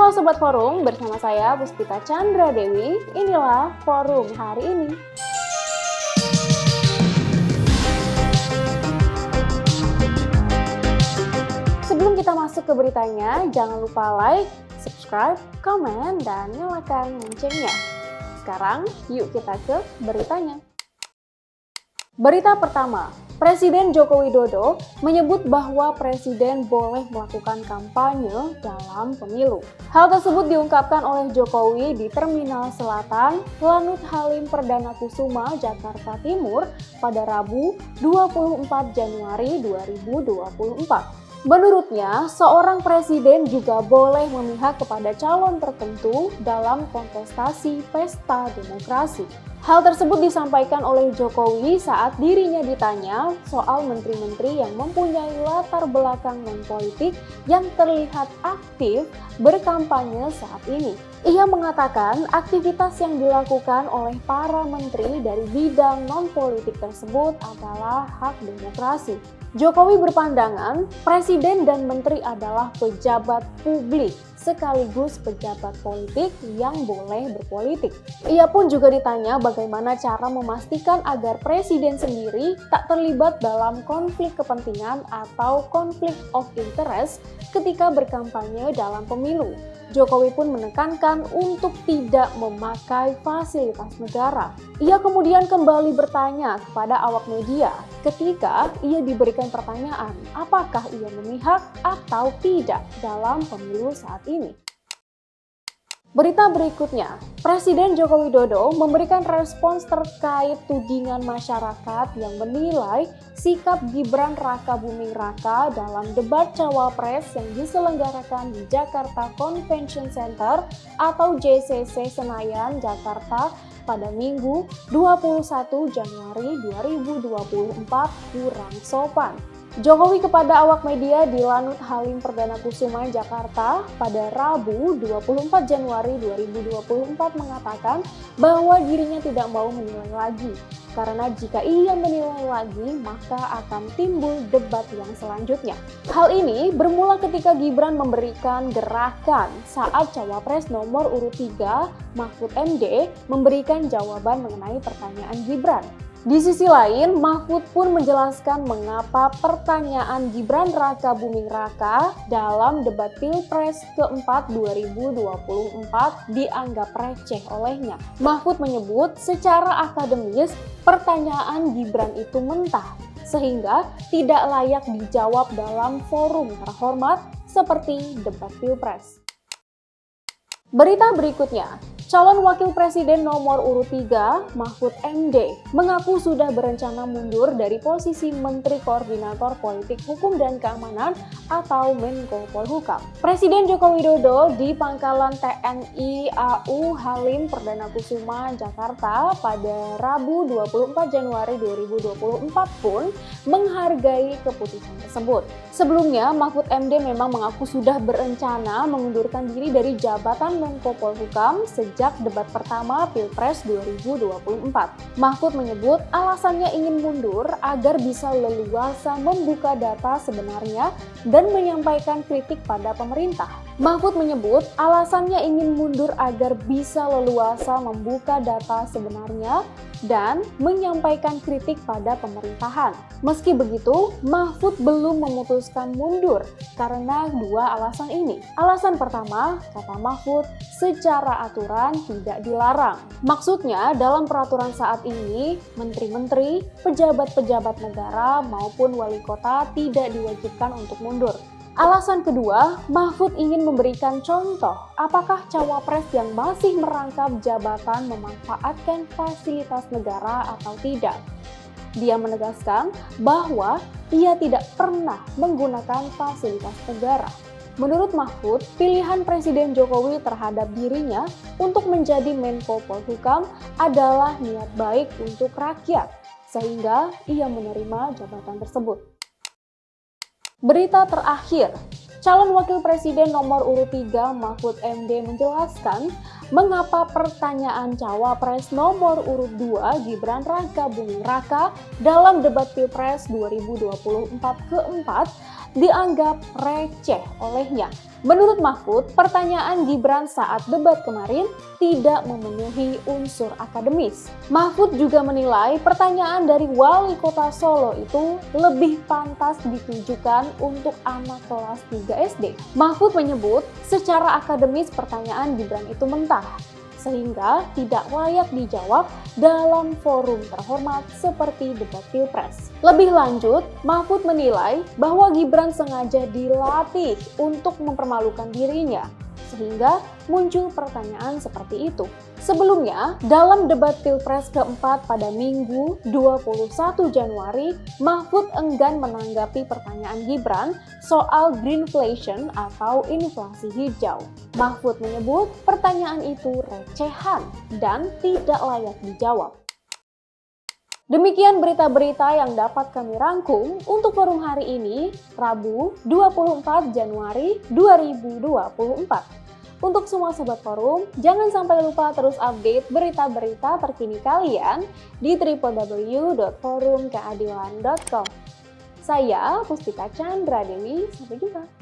Halo Sobat Forum, bersama saya Puspita Chandra Dewi. Inilah Forum hari ini. Sebelum kita masuk ke beritanya, jangan lupa like, subscribe, komen, dan nyalakan loncengnya. Sekarang, yuk kita ke beritanya. Berita pertama, Presiden Joko Widodo menyebut bahwa Presiden boleh melakukan kampanye dalam pemilu. Hal tersebut diungkapkan oleh Jokowi di Terminal Selatan, Lanut Halim Perdana Kusuma, Jakarta Timur pada Rabu 24 Januari 2024. Menurutnya, seorang presiden juga boleh memihak kepada calon tertentu dalam kontestasi pesta demokrasi. Hal tersebut disampaikan oleh Jokowi saat dirinya ditanya soal menteri-menteri yang mempunyai latar belakang non-politik yang terlihat aktif berkampanye saat ini. Ia mengatakan aktivitas yang dilakukan oleh para menteri dari bidang non-politik tersebut adalah hak demokrasi. Jokowi berpandangan presiden dan menteri adalah pejabat publik sekaligus pejabat politik yang boleh berpolitik. Ia pun juga ditanya bagaimana cara memastikan agar presiden sendiri tak terlibat dalam konflik kepentingan atau konflik of interest ketika berkampanye dalam pemilu. Jokowi pun menekankan untuk tidak memakai fasilitas negara. Ia kemudian kembali bertanya kepada awak media ketika ia diberikan pertanyaan apakah ia memihak atau tidak dalam pemilu saat ini. Berita berikutnya, Presiden Joko Widodo memberikan respons terkait tudingan masyarakat yang menilai sikap Gibran Rakabuming Raka dalam debat Cawapres yang diselenggarakan di Jakarta Convention Center atau JCC Senayan, Jakarta pada Minggu 21 Januari 2024 kurang sopan. Jokowi kepada awak media di Lanut Halim Perdana Kusuma, Jakarta pada Rabu 24 Januari 2024 mengatakan bahwa dirinya tidak mau menilai lagi. Karena jika ia menilai lagi, maka akan timbul debat yang selanjutnya. Hal ini bermula ketika Gibran memberikan gerakan saat Cawapres nomor urut 3, Mahfud MD, memberikan jawaban mengenai pertanyaan Gibran. Di sisi lain, Mahfud pun menjelaskan mengapa pertanyaan Gibran Rakabuming Raka dalam debat Pilpres keempat 2024 dianggap receh olehnya. Mahfud menyebut secara akademis pertanyaan Gibran itu mentah, sehingga tidak layak dijawab dalam forum terhormat seperti debat Pilpres. Berita berikutnya, calon wakil presiden nomor urut 3, Mahfud MD, mengaku sudah berencana mundur dari posisi Menteri Koordinator Politik Hukum dan Keamanan atau Menko Polhukam. Presiden Joko Widodo di Pangkalan TNI AU Halim Perdana Kusuma, Jakarta pada Rabu 24 Januari 2024 pun menghargai keputusan tersebut. Sebelumnya, Mahfud MD memang mengaku sudah berencana mengundurkan diri dari jabatan Menko Polhukam sejak debat pertama Pilpres 2024. Mahfud menyebut alasannya ingin mundur agar bisa leluasa membuka data sebenarnya dan menyampaikan kritik pada pemerintah. Mahfud menyebut alasannya ingin mundur agar bisa leluasa membuka data sebenarnya dan menyampaikan kritik pada pemerintahan. Meski begitu, Mahfud belum memutuskan mundur karena dua alasan ini. Alasan pertama, kata Mahfud, secara aturan tidak dilarang. Maksudnya, dalam peraturan saat ini, menteri-menteri, pejabat-pejabat negara maupun wali kota tidak diwajibkan untuk mundur. Alasan kedua, Mahfud ingin memberikan contoh apakah cawapres yang masih merangkap jabatan memanfaatkan fasilitas negara atau tidak. Dia menegaskan bahwa ia tidak pernah menggunakan fasilitas negara. Menurut Mahfud, pilihan Presiden Jokowi terhadap dirinya untuk menjadi Menko Polhukam adalah niat baik untuk rakyat, sehingga ia menerima jabatan tersebut. Berita terakhir, calon wakil presiden nomor urut 3 Mahfud MD menjelaskan mengapa pertanyaan cawapres nomor urut 2 Gibran Rakabuming Raka dalam debat Pilpres 2024 keempat dianggap receh olehnya. Menurut Mahfud, pertanyaan Gibran saat debat kemarin tidak memenuhi unsur akademis. Mahfud juga menilai pertanyaan dari Wali Kota Solo itu lebih pantas ditujukan untuk anak kelas 3 SD. Mahfud menyebut secara akademis pertanyaan Gibran itu mentah, sehingga tidak layak dijawab dalam forum terhormat seperti debat Pilpres. Lebih lanjut, Mahfud menilai bahwa Gibran sengaja dilatih untuk mempermalukan dirinya, sehingga muncul pertanyaan seperti itu. Sebelumnya, dalam debat Pilpres keempat pada Minggu 21 Januari, Mahfud enggan menanggapi pertanyaan Gibran soal greenflation atau inflasi hijau. Mahfud menyebut pertanyaan itu recehan dan tidak layak dijawab. Demikian berita-berita yang dapat kami rangkum untuk forum hari ini, Rabu 24 Januari 2024. Untuk semua sobat forum, jangan sampai lupa terus update berita-berita terkini kalian di www.forumkeadilan.com. Saya Puspita Chandra Dewi, sampai jumpa.